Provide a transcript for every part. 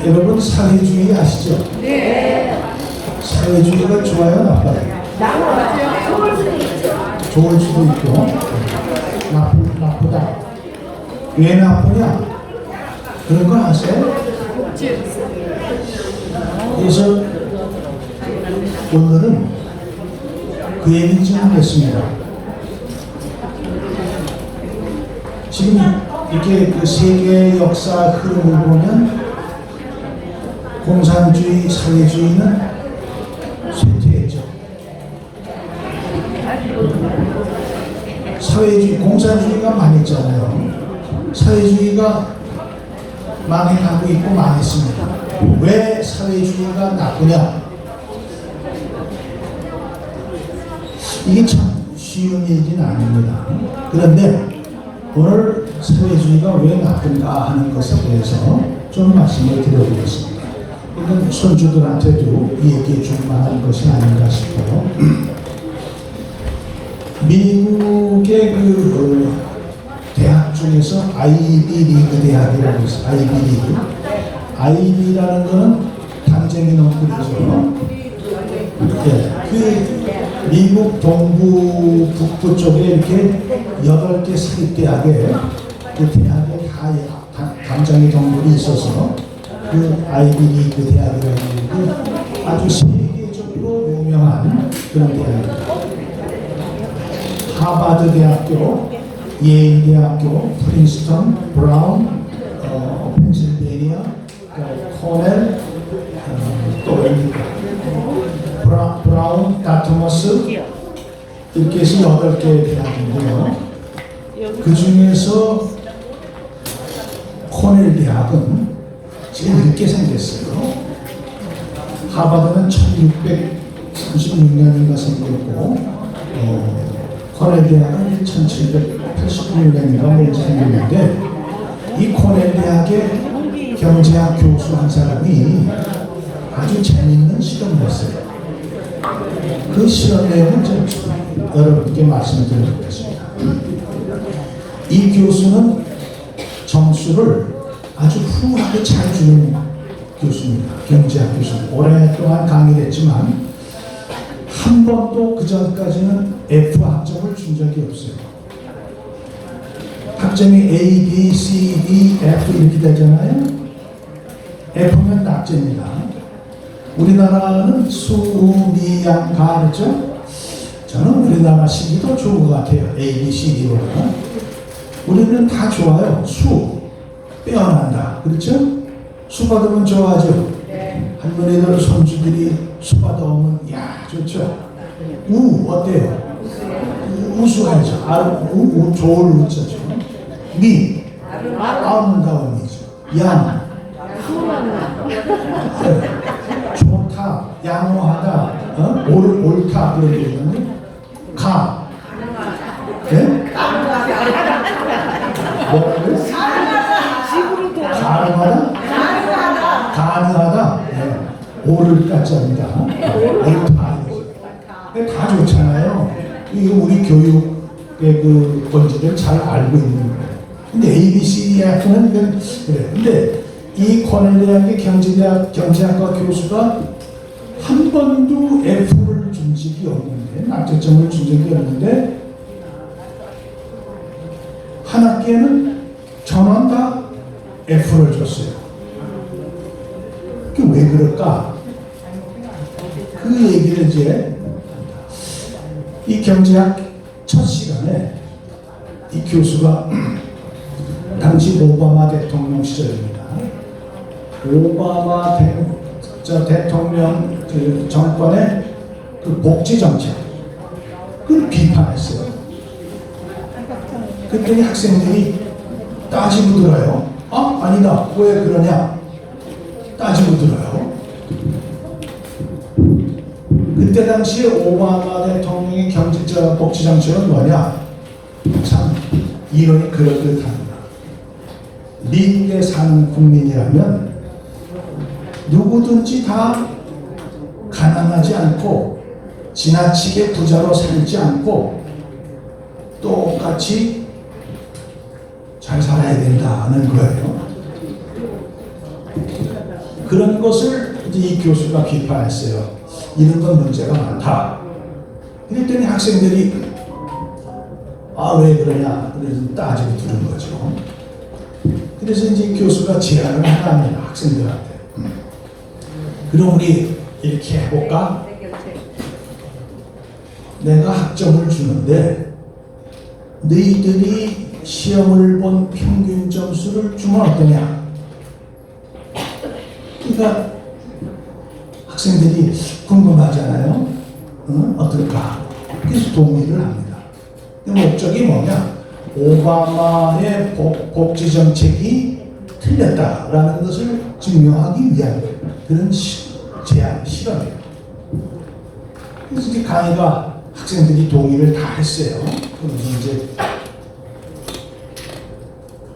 여러분 사회주의 아시죠? 네. 사회주의가 좋아요, 나빠요? 좋을 수도 있고 나쁘다. 왜 나쁘냐? 그런 거 아세요? 그래서 오늘은 그 얘기 좀 하겠습니다. 지금 이렇게 그 세계 역사 흐름을 보면 공산주의, 사회주의는 쇠퇴했죠. 사회주의, 공산주의가 망했잖아요. 사회주의가 망해가고 있고 망했습니다. 왜 사회주의가 나쁘냐? 이게 참 쉬운 얘기는 아닙니다. 그런데 오늘 사회주의가 왜 나쁜가 하는 것에 대해서 좀 말씀을 드려보겠습니다. 이건 손주들한테도 얘기해 줄 만한 것이 아닌가 싶어요. 미국의 그 대학 중에서 아이비 리그 대학이라고 있어요. 아이비 리그. 아이비라는 거는 당쟁이 넝쿨이죠. 네, 그 미국 동부 북부 쪽에 이렇게 8개 사립대학에 그 대학에 다 당쟁이 덩굴이 있어서 그 아이비 리그 대학이라는 그 아주 세계적으로 유명한 그런 대학입니다. 하버드 대학교, 예일 대학교, 프린스턴, 브라운, 펜실베니아, 코넬, 또 브라운, 다트머스 이렇게 해서 8개 대학인데요. 그 중에서 코넬 대학은 제일 늦게 생겼어요. 하버드는 1636년인가 생겼고 코넬 대학은 1786년인가 먼저 생겼는데 이 코넬 대학의 경제학 교수 한 사람이 아주 재미있는 실험을 했어요. 그 실험 내용을 좀 여러분께 말씀을 드리겠습니다. 이 교수는 점수를 아주 훌륭하게 잘 주는 교수입니다. 경제학 교수입니다. 오랫동안 강의를 했지만 한 번도 그 전까지는 F 학점을 준 적이 없어요. 학점이 A, B, C, D, F 이렇게 되잖아요. F면 낙제입니다. 우리나라는 수, 우, 미, 양, 가 그렇죠? 저는 우리나라 식이 더 좋은 것 같아요. A, B, C, D보다. 우리는 다 좋아요. 수, 빼어난다. 그렇죠? 수 받으면 좋아하죠? 할머니들, 손주들이 수 받아오면 야 좋죠? 우 어때요? 우수하죠. 우 좋을 우자죠. 미 아름다움이죠. 양 좋다, 양호하다, 옳다 그런 얘기는 가. 네? 뭐라고요? 가능하다? 가능하다? 네. 오를 까짜입니다. 옳다. 다 좋잖아요. 이거 우리 교육의 그 본질을 잘 알고 있는 거예요. 근데 A, B, C, D, F는 그래. 근데 이 코넬 대학의 경제학과 교수가 한 번도 F를 준 적이 없는데, 낙제점을 준 적이 없는데, 한 학기에는 전원 다 F를 줬어요. 그게 왜 그럴까? 그 얘기를 이제 이 경제학 첫 시간에 이 교수가 당시 오바마 대통령 시절입니다. 오바마 대통령 그 정권의 그 복지 정책 그걸 비판했어요. 그랬더니 학생들이 따지고 들어요. 아니다. 왜 그러냐? 따지고 들어요. 그때 당시에 오바마 대통령의 복지 정책은 뭐냐? 참 이론이 그럴듯합니다. 미국에 사는 국민이라면 누구든지 다 가난하지 않고 지나치게 부자로 살지 않고 똑같이 잘 살아야 된다는 거예요. 그런 것을 이제 이 교수가 비판했어요. 이런 건 문제가 많다. 그랬더니 학생들이 왜 그러냐 그래서 따지고 들은 거죠. 그래서 이제 교수가 제안을 하랍니다. 학생들한테. 그럼 우리 이렇게 해볼까? 내가 학점을 주는데 너희들이 시험을 본 평균 점수를 주면 어떠냐? 그러니까 학생들이 궁금하잖아요. 어떨까? 그래서 동의를 합니다. 목적이 뭐냐? 오바마의 복지 정책이 틀렸다라는 것을 증명하기 위한 그런 실험이에요. 그래서 이제 강의가 학생들이 동의를 다 했어요. 그래서 이제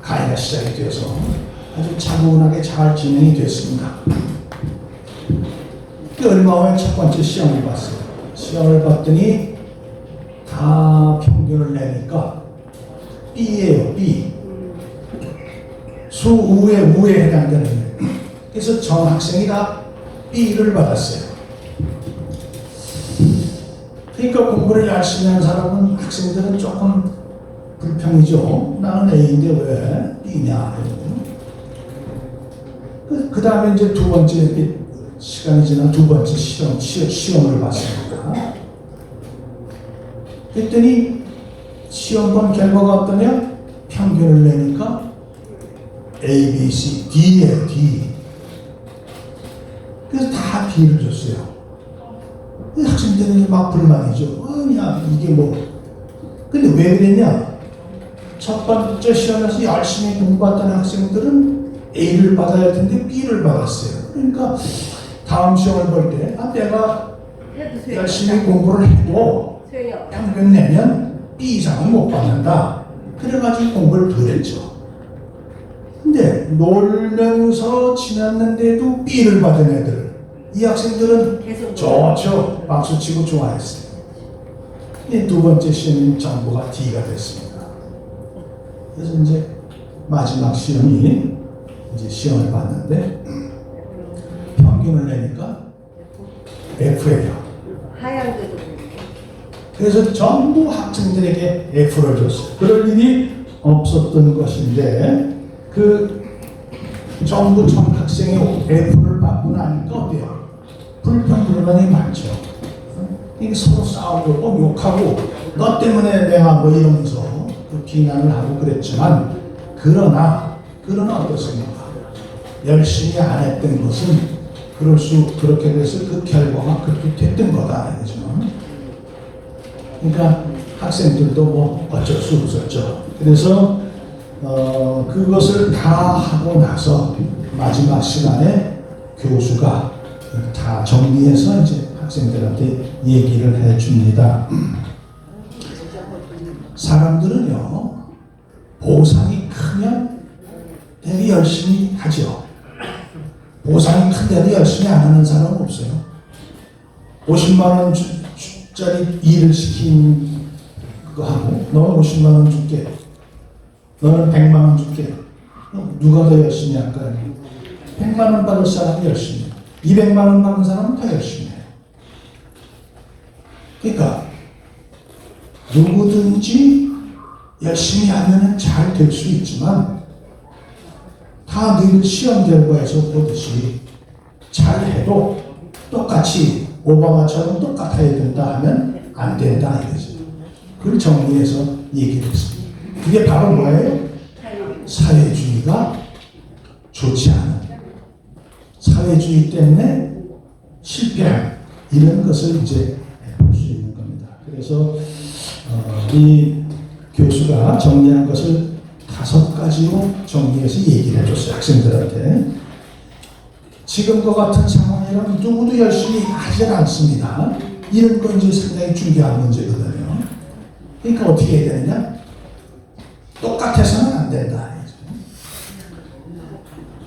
강의가 시작이 되어서 아주 차분하게 잘 진행이 됐습니다. 얼마 후에 첫 번째 시험을 봤어요. 시험을 봤더니 다 평균을 내니까 B예요, B. 우에 해당되는 거예요. 그래서 전 학생이 다 B를 받았어요. 그러니까 공부를 열심히 하는 사람은 학생들은 조금 불평이죠. 나는 A인데 왜 B냐. 그 다음에 이제 두 번째 시간이 지나 두 번째 시험을 봤습니다. 그랬더니 시험 본 결과가 어떠냐? 평균을 내니까 A, B, C, D예요, D. 그래서 다 B를 줬어요. 학생들은 막 불만이죠. 아니야, 이게 뭐. 근데 왜 그랬냐? 첫 번째 시험에서 열심히 공부했던 학생들은 A를 받아야 할 텐데 B를 받았어요. 그러니까 다음 시험을 볼 때, 내가 열심히 공부를 해도 평균 내면 B 이상은 못 받는다. 그래가지고 공부를 덜 했죠. 근데 놀면서 지났는데도 B를 받은 애들, 이 학생들은 좋죠. 박수치고 좋아했어요. 두 번째 시험은 전부가 D가 됐습니다. 그래서 이제 마지막 시험이 이제 시험을 봤는데 평균을 내니까 F예요. 그래서 전부 학생들에게 F를 줬어요. 그럴 일이 없었던 것인데 전부 전 학생이 F를 받고 나니까 어때요? 불평불만이 많죠. 이게 서로 싸우고 욕하고 너 때문에 내가 뭐 이러면서 비난을 하고 그랬지만 그러나 어떻습니까? 열심히 안 했던 것은 그렇게 돼서 그 결과가 그렇게 됐던 거다. 그죠? 그러니까 학생들도 뭐 어쩔 수 없었죠. 그래서 그것을 다 하고 나서 마지막 시간에 교수가 다 정리해서 이제 학생들한테 얘기를 해줍니다. 사람들은요, 보상이 크면 되게 열심히 하죠. 보상이 큰데도 열심히 안 하는 사람은 없어요. 50만 원짜리 일을 시킨 그거 하고 너는 50만 원 줄게. 너는 100만 원 줄게. 누가 더 열심히 할까요? 100만 원 받을 사람이 열심히 해요. 200만 원 받는 사람은 더 열심히 해요. 그러니까 누구든지 열심히 하면 잘 될 수 있지만 다 늘 시험 결과에서 보듯이 잘해도 똑같이 오바마처럼 똑같아야 된다 하면 안 된다 이거지. 그걸 정리해서 얘기를 했습니다. 그게 바로 뭐예요? 사회주의가 좋지 않은, 사회주의 때문에 실패한 이런 것을 이제 볼 수 있는 겁니다. 그래서 이 교수가 정리한 것을 5가지로 정리해서 얘기를 해줬어요. 학생들한테. 지금과 같은 상황이라면 누구도 열심히 하지 않습니다. 이런 건 이제 상당히 중요한 문제거든요. 그러니까 어떻게 해야 되느냐? 똑같아서는 안 된다.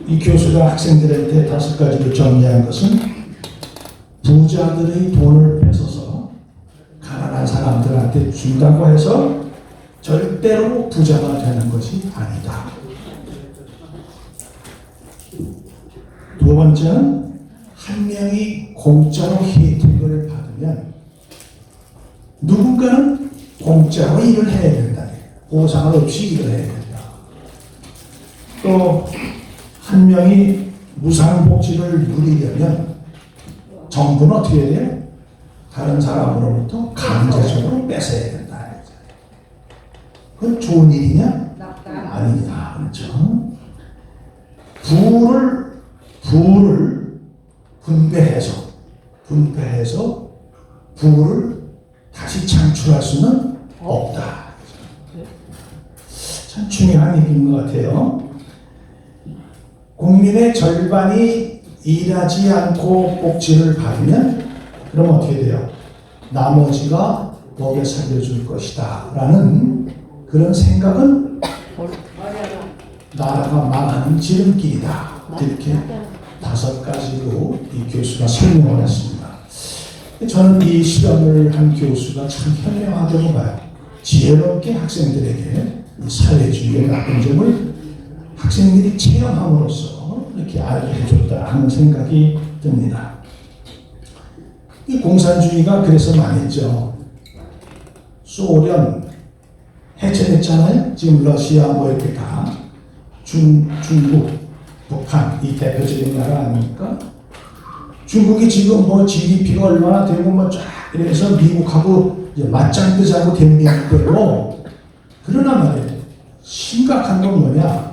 이 교수가 학생들한테 5가지로 정리한 것은 부자들의 돈을 뺏어서 가난한 사람들한테 준다고 해서 절대로 부자가 되는 것이 아니다. 두 번째는 한 명이 공짜로 혜택을 받으면 누군가는 공짜로 일을 해야 된다. 보상을 없이 일을 해야 된다. 또 한 명이 무상복지를 누리려면 정부는 어떻게 해야 돼요? 다른 사람으로부터 강제적으로 뺏어야 된다. 그건 좋은 일이냐? 아니다. 그렇죠? 부를 분배해서 부를 다시 창출할 수는 없다. 참 중요한 얘기인 것 같아요. 국민의 절반이 일하지 않고 복지를 받으면 그럼 어떻게 돼요? 나머지가 먹여 살려줄 것이다 라는 그런 생각은 나라가 망하는 지름길이다. 이렇게 5가지로 이 교수가 설명을 했습니다. 저는 이 실험을 한 교수가 참 현명하다고 봐요. 지혜롭게 학생들에게 이 사회주의의 나쁜 점을 학생들이 체험함으로써 이렇게 알게 해줬다 하는 생각이 듭니다. 이 공산주의가 그래서 망했죠. 소련 해체됐잖아요. 지금 러시아 뭐 이렇게 다 중국, 북한 이 대표적인 나라 아닙니까? 중국이 지금 뭐 GDP가 얼마나 되고 뭐 쫙 이래서 미국하고 맞짱 뜨자고 대미했대요. 그러나 말이에요. 심각한 건 뭐냐?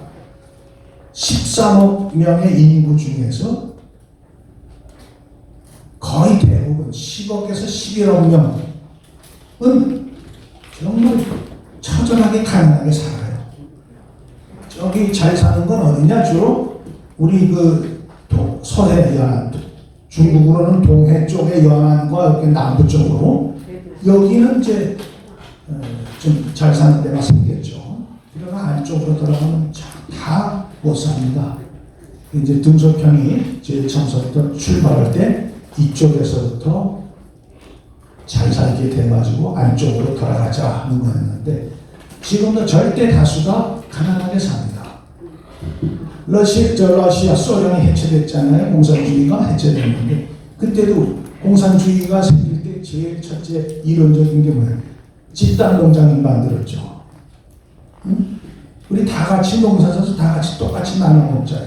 13억 명의 인구 중에서 거의 대부분 10억에서 11억 명은 정말 처절하게 가난하게 살아요. 저기 잘 사는 건 어디냐? 주로 우리 그 서해 연안, 중국으로는 동해 쪽의 연안과 이렇게 남부 쪽으로 여기는 이제 좀 잘 사는 데가 생겼죠. 그러나 안쪽으로 들어가면 다 못 삽니다. 이제 등소평이 제일 처음부터 출발할 때 이쪽에서부터 잘 살게 돼가지고 안쪽으로 돌아가자 하는 거였는데 지금도 절대 다수가 가난하게 삽니다. 러시아, 소련이 해체됐잖아요. 공산주의가 해체됐는데 그때도 공산주의가 생길 때 제일 첫째 이론적인 게 뭐예요? 집단 농장을 만들었죠. 응? 우리 다 같이 농사 져서 다 같이 똑같이 나눠 먹자.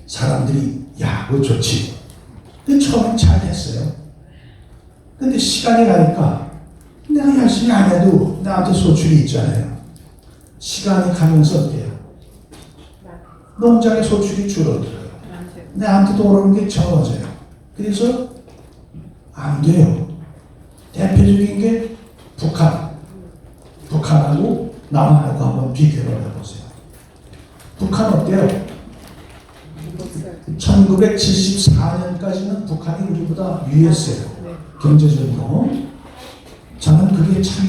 사람들이 야, 그거 좋지. 근데 처음엔 잘 됐어요. 근데 시간이 가니까 내가 열심히 안 해도 나한테 소출이 있잖아요. 시간이 가면서 어때요? 농장의 소출이 줄어들어요. 나한테 돌아오는 게 적어져요. 그래서 안 돼요. 대표적인 게 북한하고 남한하고 한번 비교를 해보세요. 북한 어때요? 1974년까지는 북한이 우리보다 위했어요. 경제적으로. 저는 그게 참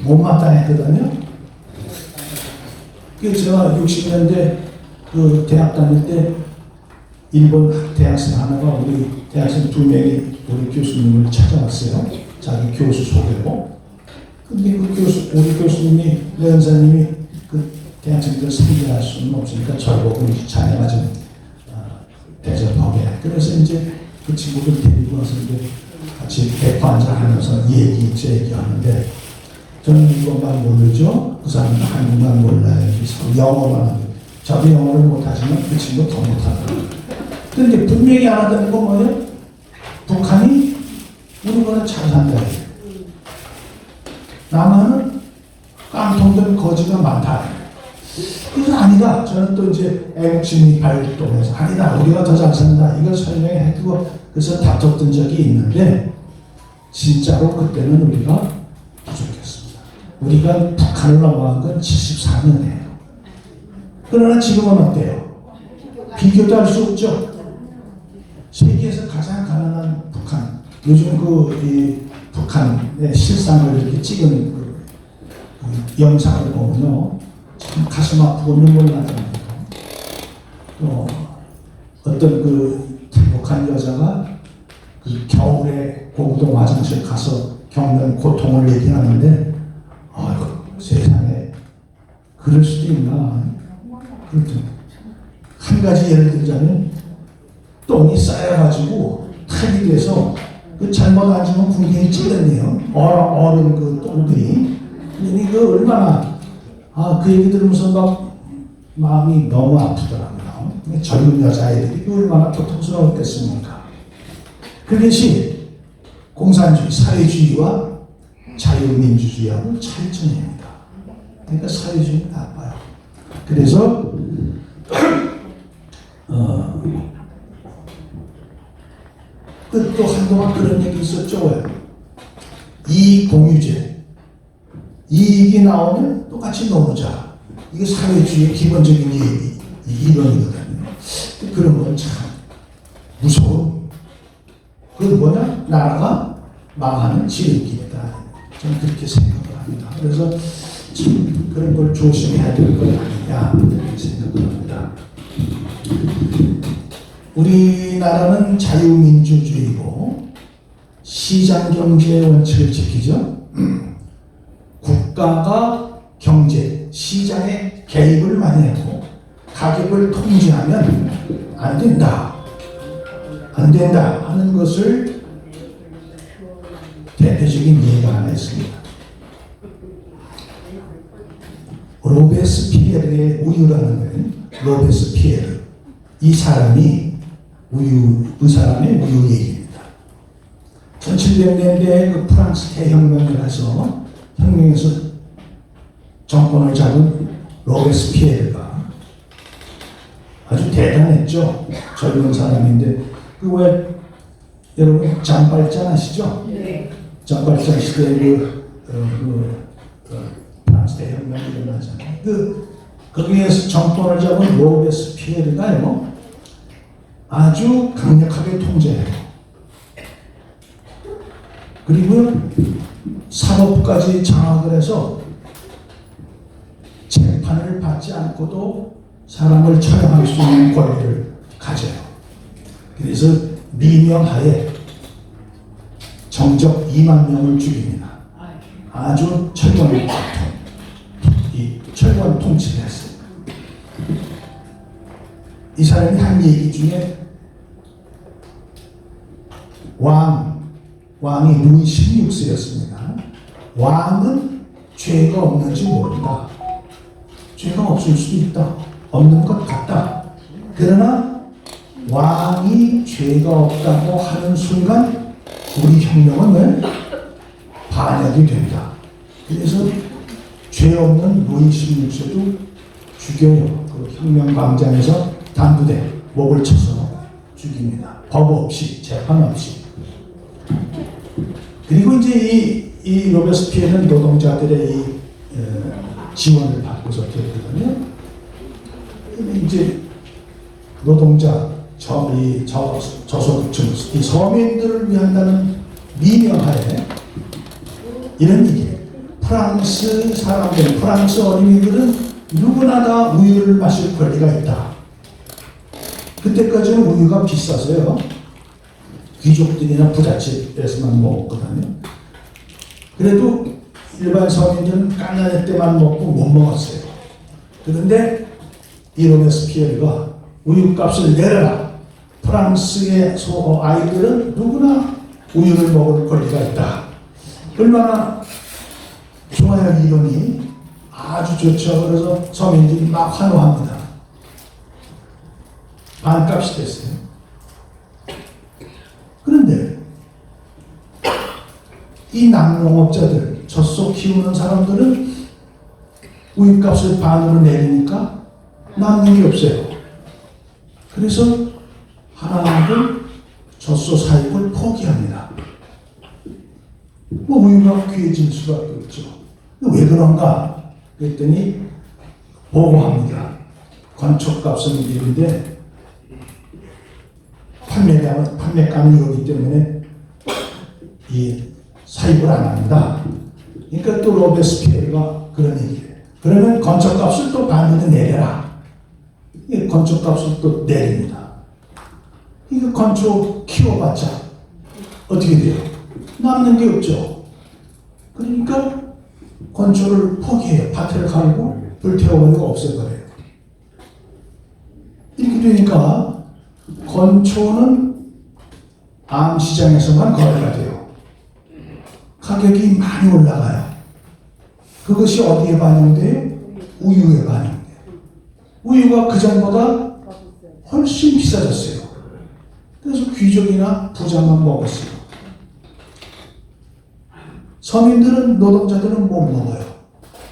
못마땅했거든요. 제가 60년대 그 대학 다닐 때 일본 대학생 하나가 우리 대학생 2명이 우리 교수님을 찾아왔어요. 자기 교수 소개로. 근데 그 우리 교수님이, 연사님이 그 대학생들 상대할 수는 없으니까 저를 보고 자네가 좀 대접하게. 그래서 이제 그 친구들 데리고 와서 이제 같이 대파 한잔하면서 얘기하는데 저는 이것만 모르죠. 그 사람은 한국만 몰라요. 영어만 하고. 저도 영어를 못하지만 그 친구 더 못하더라고요. 근데 분명히 알아듣는 건 뭐예요? 북한이 우리보다 잘 산다. 남한은 깡통된 거지가 많다. 그래서 아니다. 저는 또 이제 애국심이 발동해서 아니다. 우리가 더 잘 산다. 이걸 설명해두고 그래서 다퉜던 적이 있는데 진짜로 그때는 우리가 부족했습니다. 우리가 북한을 넘어간 건 74년이에요. 그러나 지금은 어때요? 비교도 할 수 없죠. 세계에서 가장 가난한 북한. 요즘 이 북한의 실상을 이렇게 찍은 그 영상을 보면요. 참 가슴 아프고 눈물 나잖아요. 또 어떤 그 행복한 여자가 그 겨울에 공동 화장실 가서 겪는 고통을 얘기하는데 세상에 그럴 수도 있나. 그렇죠. 한 한 가지 예를 들자면 똥이 쌓여가지고 탁이 돼서 그 잘못 앉으면 궁뎅이 찔렸네요. 어른 그 똥들이. 근데 그 얼마나 그 얘기 들으면서 막 마음이 너무 아프더라고요. 젊은 여자애들이 얼마나 고통스러웠겠습니까? 그것이 공산주의, 사회주의와 자유민주주의하고 차이점입니다. 그러니까 사회주의는 나빠요. 그래서 또 한동안 그런 얘기 있었죠. 이익공유제. 이익이 나오면 똑같이 나오자. 이게 사회주의의 기본적인 이론이거든요. 그런 건 참 무서운. 그건 뭐냐? 나라가 망하는 지름길이다. 저는 그렇게 생각을 합니다. 그래서 참 그런 걸 조심해야 될 것 아니냐 이렇게 생각을 합니다. 우리나라는 자유민주주의고 시장경제 원칙을 지키죠. 국가가 경제, 시장에 개입을 많이 하고 가격을 통제하면 안 된다. 안 된다 하는 것을 대표적인 예가 하나 있습니다. 로베스피에르의 우유라는 거예요. 로베스피에르. 이 사람의 우유 얘기입니다. 1700년대에 그 프랑스 대혁명을 해서 혁명에서 정권을 잡은 로베스피에르가 아주 대단했죠. 젊은 사람인데 그 왜 여러분 장발장 아시죠? 네. 장발장 시대에 프랑스 대혁명이 일어나잖아요. 거기에서 정권을 잡은 로베스피에르가요 아주 강력하게 통제해요. 그리고 사법까지 장악을 해서 재판을 받지 않고도 사람을 처형할 수 있는 권리를 가져요. 그래서 미명하에 정적 2만 명을 죽입니다. 아주 철권 통치를 했어요. 이 사람이 한 얘기 중에 왕이 루이 16세였습니다. 왕은 죄가 없는지 모른다. 죄가 없을 수도 있다. 없는 것 같다. 그러나 왕이 죄가 없다고 하는 순간 우리 혁명은 반역이 된다. 그래서 죄 없는 루이 16세도 죽여요. 그 혁명 광장에서 단부대 목을 쳐서 죽입니다. 법 없이, 재판 없이. 그리고 이제 이 로베스피에르는 노동자들의 지원을 받고서 됐거든요. 이제 노동자, 저소득층, 이 서민들을 위한다는 미명하에 이런 얘기예요. 프랑스 사람들, 프랑스 어린이들은 누구나 다 우유를 마실 권리가 있다. 그때까지는 우유가 비싸서요. 귀족들이나 부잣집에서만 먹었거든요. 그래도 일반 서민들은 깐난해 때만 먹고 못 먹었어요. 그런데 이 로베스피에르가 우유값을 내려라. 프랑스의 아이들은 누구나 우유를 먹을 권리가 있다. 얼마나 좋아요. 이론이 아주 좋죠. 그래서 서민들이 막 환호합니다. 반값이 됐어요. 그런데 이 낙농업자들, 젖소 키우는 사람들은 우유값을 반으로 내리니까 남는 게 없어요. 그래서 하나님은 젖소 사육을 포기합니다. 우유가 귀해질 수밖에 없죠. 왜 그런가? 그랬더니 보고합니다. 건축값은 이런데 판매가는 이거기 때문에 이 사입을 안 합니다. 그러니까 또 로베스피에르가 그런 얘기를 해요. 그러면 건축값을 또 반으로 내려라. 이 건축값을 또 내립니다. 이거 건축 키워봤자 어떻게 돼요? 남는 게 없죠. 그러니까 건축을 포기해요. 밭을 갈고 불태워버리고 없애버려요. 이렇게 그러니까 건초는 암시장에서만 거래가 돼요. 가격이 많이 올라가요. 그것이 어디에 반영돼요? 우유에 반영돼요. 우유가 그전보다 훨씬 비싸졌어요. 그래서 귀족이나 부자만 먹었어요. 서민들은, 노동자들은 못 먹어요.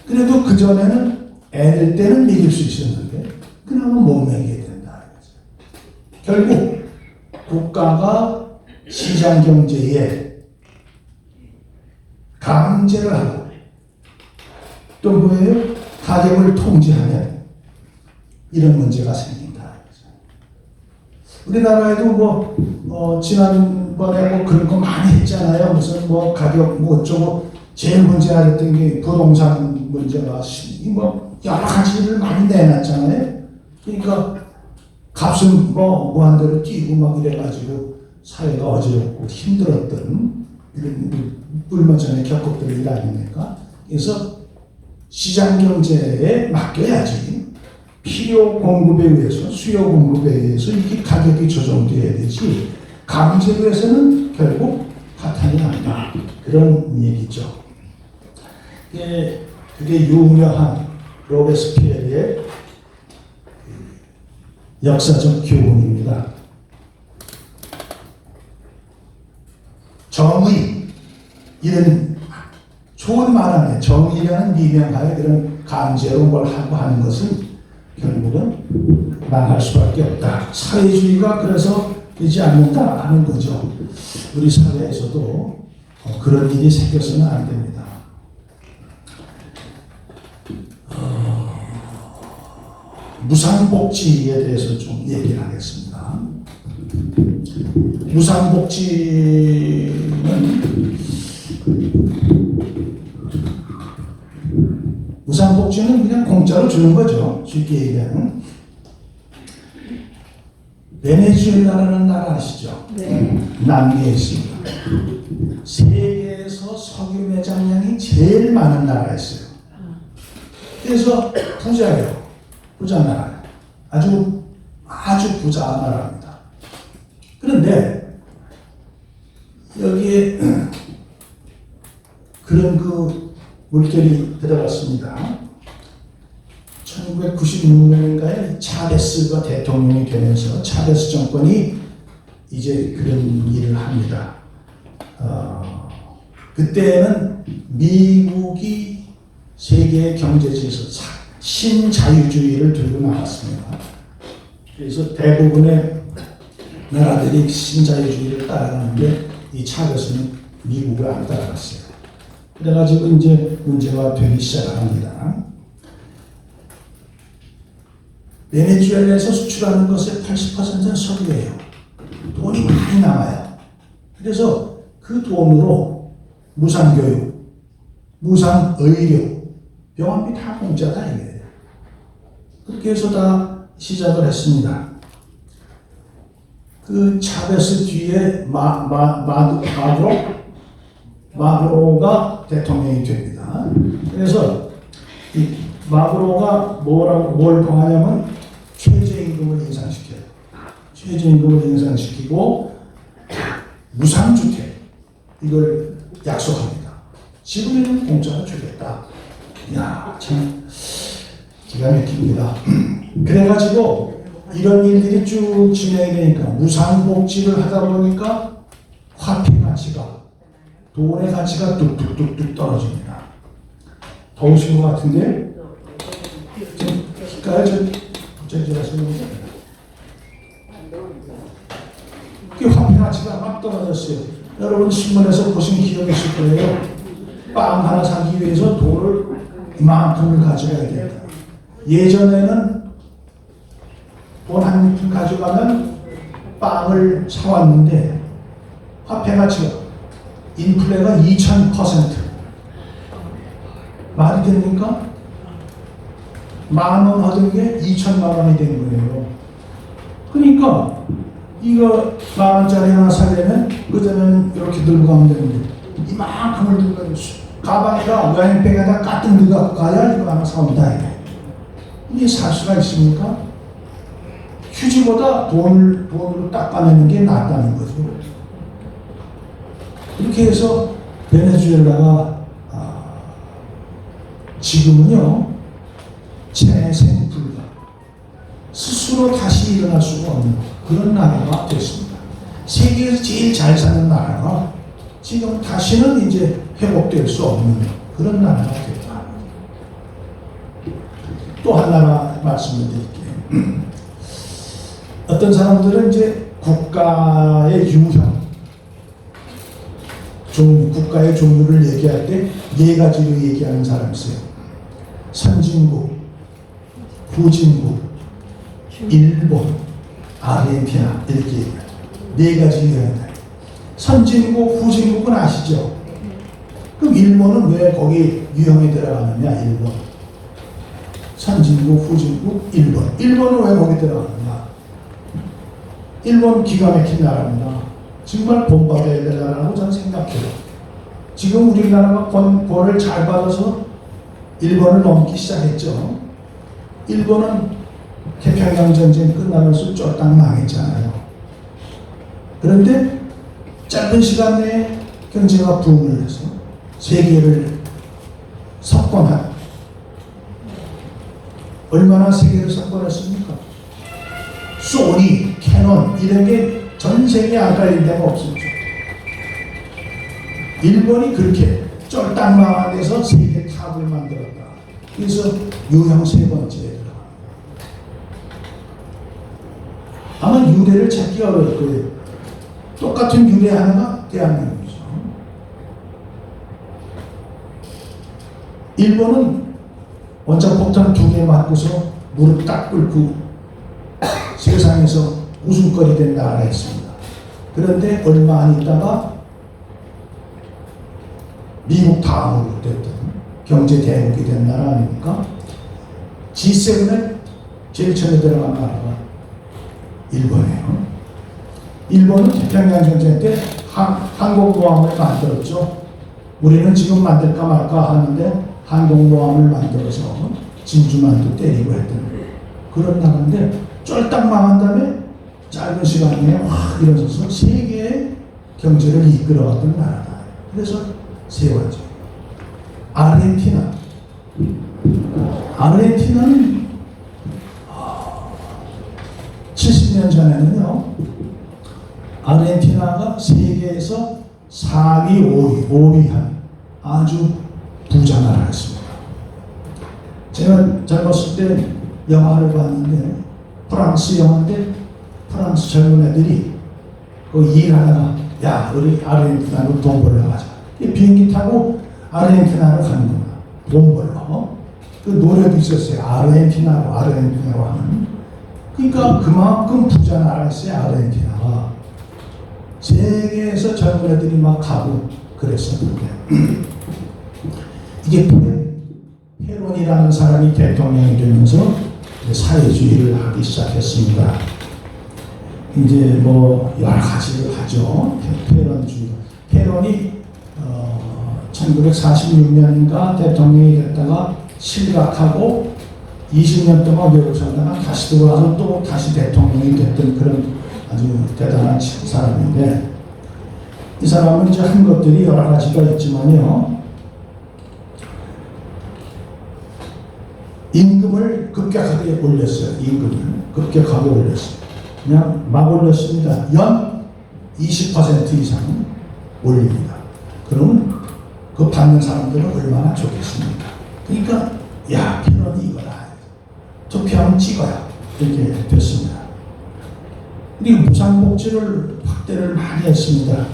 그래도 그전에는 애들 때는 먹일 수 있었는데 그나마 못 먹이게 된다. 결국 국가가 시장 경제에 강제를 하고 또 뭐예요? 가격을 통제하면 이런 문제가 생긴다. 우리나라에도 지난번에 그런 거 많이 했잖아요. 무슨 가격 어쩌고 제일 문제가 됐던 게 부동산 문제가 여러 가지를 많이 내놨잖아요. 그러니까 값은 무한대로 뛰고 막 이래가지고 사회가 어지럽고 힘들었던 이런 얼마 전에 겪었던 일 아닙니까? 그래서 시장 경제에 맡겨야지. 필요 공급에 의해서, 수요 공급에 의해서 이렇게 가격이 조정돼야 되지. 강제로 해서는 결국 파탄이 난다. 그런 얘기죠. 그게 유명한 로베스피에르의 역사적 교훈입니다. 정의, 이런 좋은 말 안에 정의라는 미명하에 그런 강제로 뭘 하고 하는 것은 결국은 망할 수밖에 없다. 사회주의가 그래서 되지 않는다 하는 거죠. 우리 사회에서도 그런 일이 생겨서는 안 됩니다. 무상복지에 대해서 좀 얘기를 하겠습니다. 무상복지는 그냥 공짜로 주는 거죠. 쉽게 얘기하면. 베네수엘라라는 나라 아시죠? 네. 남미에 있습니다. 세계에서 석유 매장량이 제일 많은 나라였어요. 그래서 부자예요. 부자 나라예요. 아주 부자 나라입니다. 그런데 여기에 그런 물결이 들어갔습니다. 1996년인가에 차베스가 대통령이 되면서 차베스 정권이 이제 그런 일을 합니다. 그때는 미국이 세계 경제지에서 신자유주의를 들고 나왔습니다. 그래서 대부분의 나라들이 신자유주의를 따라가는데 이 차베스는 미국을 안 따라갔어요. 그래가지고 이제 문제가 되기 시작합니다. 베네수엘라에서 수출하는 것의 80%는 석유예요. 돈이 많이 남아요. 그래서 그 돈으로 무상교육, 무상의료, 병원비 다 공짜다 이거예요. 그렇게 해서 다 시작을 했습니다. 그 차베스 뒤에 마두로가 대통령이 됩니다. 그래서 이 마두로가 뭘 통하냐면 최저임금을 인상시켜요. 최저임금을 인상시키고 무상주택 이걸 약속합니다. 지금은 공짜로 주겠다. 이야, 참 기가 막힙니다. 그래가지고 이런 일들이 쭉 진행이 되니까 무상복지를 하다 보니까 화폐 가치가, 돈의 가치가 뚝뚝뚝뚝 떨어집니다. 더우신 것 같은데? 가요? 갑자기 하시는 거죠? 그 화폐 가치가 막 떨어졌어요. 여러분 신문에서 보신 기억이 있을 거예요. 빵 하나 사기 위해서 돈을 이만큼을 가져가야 된다. 예전에는 돈 한 푼 가져가면 빵을 사왔는데 화폐 가치가 인플레가 2000%. 말이 됩니까? 10,000원 하던 게 2,000만 원이 된 거예요. 그러니까 이거 10,000원짜리 하나 사려면 그전에는 이렇게 들고 가면 되는데 이만큼을 들고 가면 가방에다 여행백에다 가뜩 들고 가야 이거 하나 사온다. 이게 살 수가 있습니까? 휴지보다 돈으로 닦아내는 게 낫다는 거죠. 그렇게 해서 베네수엘라가 지금은요 재생불가, 스스로 다시 일어날 수가 없는 그런 나라가 됐습니다. 세계에서 제일 잘 사는 나라가 지금 다시는 이제 회복될 수 없는 그런 나라가 됐다. 또 한 나라 말씀을 드릴게요. 어떤 사람들은 이제 국가의 유형, 국가의 종류를 얘기할 때 네 가지로 얘기하는 사람이 있어요. 선진국, 후진국, 일본, 아르헨티나 이렇게 얘기해요. 네 가지 유형이다. 선진국, 후진국은 아시죠? 그럼 일본은 왜 거기 유형에 들어가느냐? 일본. 선진국, 후진국, 일본. 일본은 왜 거기 들어가느냐? 일본 기가 막힌 나라입니다. 정말 본받아야 될 나라라고 저는 생각해요. 지금 우리나라가 본을 잘 받아서 일본을 넘기 시작했죠. 일본은 태평양 전쟁 끝나면서 쫄딱 망했잖아요. 그런데 짧은 시간 내에 경제가 부흥을 해서 세계를 석권한, 얼마나 세계를 석권했습니까? 소니, 캐논 이런 게 전 세계에 안 깔린 데가 없었죠. 일본이 그렇게 쫄딱 망한 데서 세계 탑을 만들었다. 그래서 유형 세 번째에 들어갑니다. 아마 유래를 찾기 어려울 거예요. 똑같은 유래 하나가 대한민국이죠. 일본은 원자폭탄 2개 맞고서 무릎 딱 꿇고 세상에서 웃음거리 된 나라였습니다. 그런데 얼마 안 있다가 미국 다음으로 됐던 경제 대국이 된 나라 아닙니까? G7에 제일 처음에 들어간 나라가 일본이에요. 일본은 태평양 전쟁 때 항공모함을 만들었죠. 우리는 지금 만들까 말까 하는데 항공모함을 만들어서 진주만도 때리고 했던 그런 나라인데 쫄딱 망한 다음에 짧은 시간 내에 확 일어서서 세계의 경제를 이끌어갔던 나라다. 그래서 세 번째, 아르헨티나. 아르헨티나는 70년 전에는요, 아르헨티나가 세계에서 4위, 5위한 아주 부자 나라였습니다. 제가 젊었을 때 영화를 봤는데, 프랑스 영화인데, 프랑스 젊은 애들이 그 일하다가, 야, 우리 아르헨티나로 돈 벌러 가자. 비행기 타고 아르헨티나로 가는 거야. 돈 벌러. 그 노래도 있었어요. 아르헨티나로 하는. 그러니까 그만큼 부자 나라였어요, 아르헨티나가. 세계에서 젊은 애들이 막 가고 그랬었는데. 이게 페론이라는 사람이 대통령이 되면서 사회주의를 하기 시작했습니다. 이제 뭐 여러 가지를 하죠. 페론주의. 페론이 1946년인가 대통령이 됐다가 실각하고 20년 동안 외국 살다가 다시 돌아와서 또 다시 대통령이 됐던 그런 아주 대단한 사람인데, 이 사람은 이제 한 것들이 여러 가지가 있지만요, 임금을 급격하게 올렸어요. 임금을 급격하게 올렸어요. 그냥 막 올렸습니다. 연 20% 이상 올립니다. 그러면 그 받는 사람들은 얼마나 좋겠습니까? 그러니까 야, 페론이 이거다. 투표하면 찍어야 이렇게 됐습니다. 그리고 무상복지를 확대를 많이 했습니다.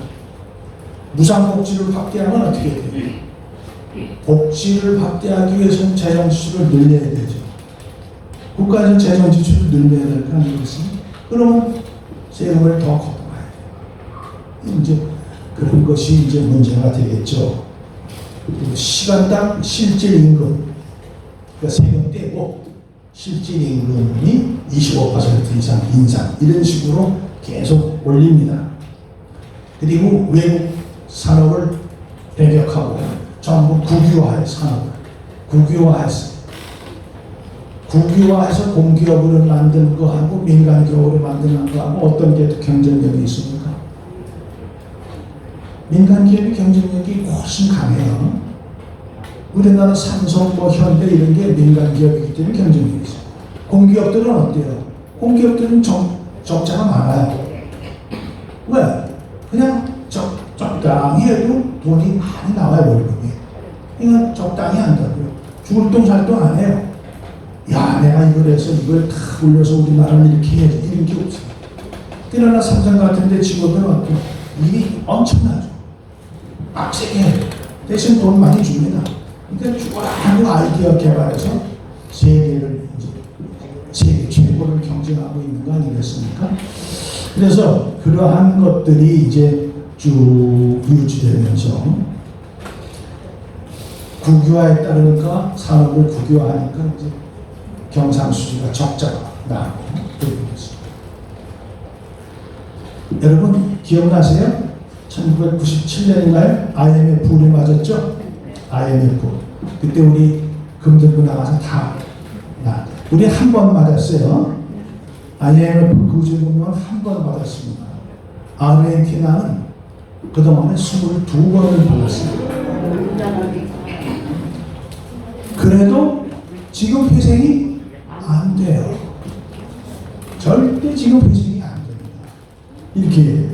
무상복지를 확대하면 어떻게 돼요? 복지를 확대하기 위해서는 재정지출을 늘려야 되죠. 국가적 재정지출을 늘려야 될 거 아니겠습니까? 그러면 세금을 더 걷어가야 돼요. 이제 그런 것이 이제 문제가 되겠죠. 시간당 실질임금, 그러니까 세금 떼고 실질임금이 25% 이상 인상, 이런 식으로 계속 올립니다. 그리고 외국 산업을 배격하고 전부 국유화의 산업을 국유화했어요. 국유화해서 공기업으로 만든 거하고 민간기업으로 만드는 거하고 어떤 게 더 경쟁력이 있습니까? 민간기업이 경쟁력이 훨씬 강해요. 우리나라 삼성, 현대 이런 게 민간기업이기 때문에 경쟁력이 있어요. 공기업들은 어때요? 공기업들은 적자가 많아요. 왜? 그냥 적당히 해도 돈이 많이 나와요, 월급이. 그러니까 적당히 한다고요. 죽을 똥 살 똥 안 해요. 야, 내가 이걸 해서 이걸 다 올려서 우리나라는 이렇게 해야지. 이런 게 없어요. 그러나 삼성 같은 데 직원들은 어때요? 일이 엄청나죠. 빡세게 해요. 대신 돈 많이 줍니다. 그러니까 죽어라고 아이디어 개발해서 세계 최고를 경쟁하고 있는 거 아니겠습니까? 그래서 그러한 것들이 이제 쭉 유지되면서 국유화에 따르니까 산업을 국유화하니까 이제 경상수지가 적자가 나고 그런 거죠. 여러분 기억나세요? 1997년인가요? IMF를 맞았죠? IMF. 그때 우리 금 들고 나가서 다 우리 한 번 맞았어요. IMF 구제금융은 한 번 받았습니다. 아르헨티나는 그동안에 22번을 받았습니다. 그래도 지금 회생이 안 돼요. 절대 지금 회생이 안 됩니다. 이렇게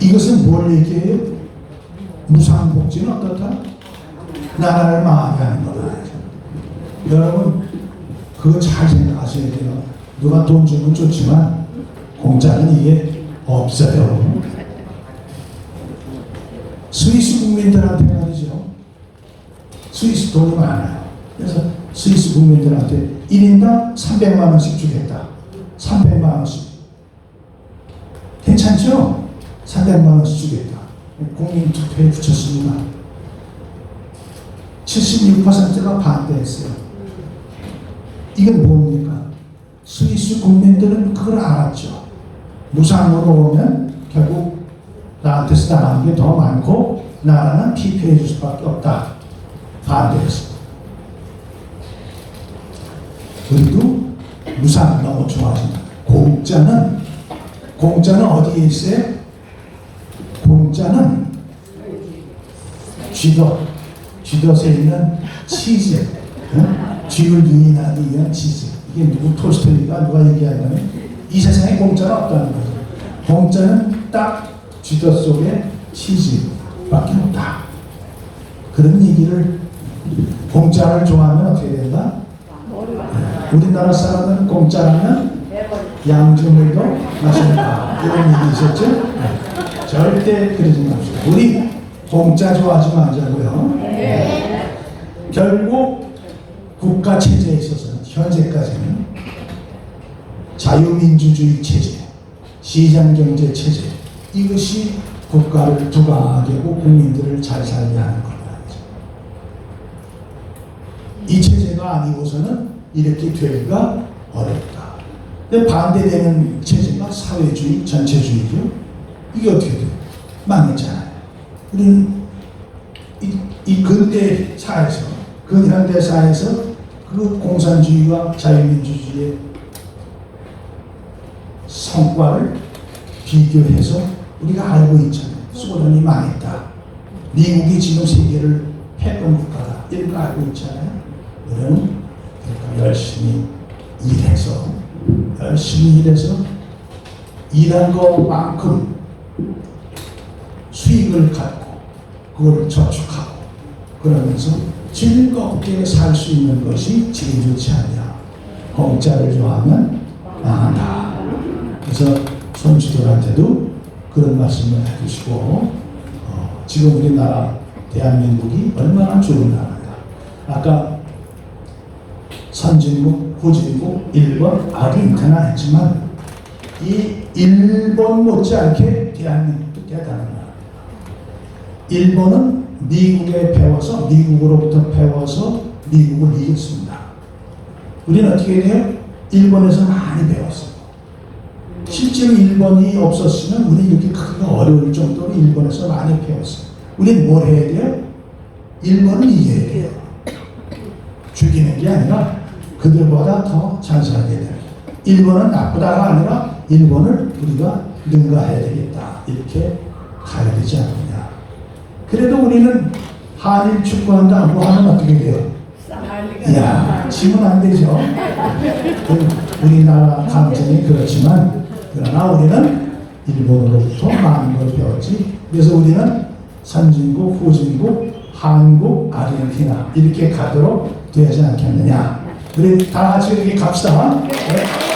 이것은 뭘 얘기해요? 무상복지는 어떻다? 나라를 망하게 하는 거다. 여러분 그거 잘 생각하셔야 돼요. 누가 돈 주면 좋지만 공짜는 이게 없어요. 스위스 국민들한테 말이죠. 스위스 돈이 많아요. 그래서 스위스 국민들한테 1인당 300만 원씩 주겠다. 300만 원씩. 괜찮죠? 300만 원씩 주겠다. 국민투표에 붙였습니다. 76%가 반대했어요. 이건 뭡니까? 스위스 국민들은 그걸 알았죠. 무상으로 오면 결국 나한테서 나가는 게 더 많고 나라는 피폐해 줄 수밖에 없다. 반대했습니다. 우리도 무상 너무 좋아하십니다. 공짜는 어디에 있어요? 공짜는 쥐덫에 있는 치즈, 쥐를 유인하기 위한 치즈. 이게 누구 톨스토이가 누가 얘기하냐면 이 세상에 공짜는 없다는 거죠. 공짜는 딱 쥐덫 속에 치즈밖에 없다. 그런 얘기를 공짜를 좋아하면 어떻게 된다? 우리나라 사람은 공짜라면 양주물도 마신다. 이런 얘기 있었죠? 절대 그러지 맙시다. 우리 공짜 좋아하지 말자고요. 결국 국가 체제에 있어서는 현재까지는 자유민주주의 체제, 시장경제 체제 이것이 국가를 두각하게 하고 국민들을 잘 살게 하는 거다. 이 체제가 아니고서는 이렇게 되기가 어렵다. 근데 반대되는 체제가 사회주의, 전체주의죠. 이게 어떻게 돼요? 망했잖아요. 우리는 이 근대 사회에서, 근현대 사회에서 그 공산주의와 자유민주주의의 성과를 비교해서 우리가 알고 있잖아요. 소련이 망했다. 미국이 지금 세계를 패권 국가다. 이런 거 알고 있잖아요. 우리는 그러니까 열심히 일해서 일한 것만큼 수익을 갖고 그걸 저축하고 그러면서 즐겁게 살 수 있는 것이 제일 좋지 않냐. 공짜를 좋아하면 망한다. 그래서 손주들한테도 그런 말씀을 해주시고 지금 우리나라 대한민국이 얼마나 좋은 나라인가. 아까 선진국, 후진국, 일본, 아르헨티나 했지만 이 일본 못지않게 대한민국도 대단한 나라입니다. 일본은 미국으로부터 배워서 미국을 이겼습니다. 우리는 어떻게 돼요? 일본에서 많이 배웠어요. 실제로 일본이 없었으면 우리 이렇게 크기가 어려울 정도로 일본에서 많이 배웠어요. 우리는 뭘 해야 돼요? 일본을 이겨야 돼요. 죽이는 게 아니라 그들보다 더 잘 살게 되고, 일본은 나쁘다가 아니라 일본을 우리가 능가해야 되겠다, 이렇게 가야 되지 않느냐. 그래도 우리는 한일 축구한다고 하면 어떻게 돼요? 이야, 지면 안 되죠. 우리나라 감정이 그렇지만, 그러나 우리는 일본으로부터 많은 걸 배웠지. 그래서 우리는 선진국, 후진국, 한국, 아르헨티나 이렇게 가도록 되지 않겠느냐. 우리 다 같이 이렇게 갑시다. 네.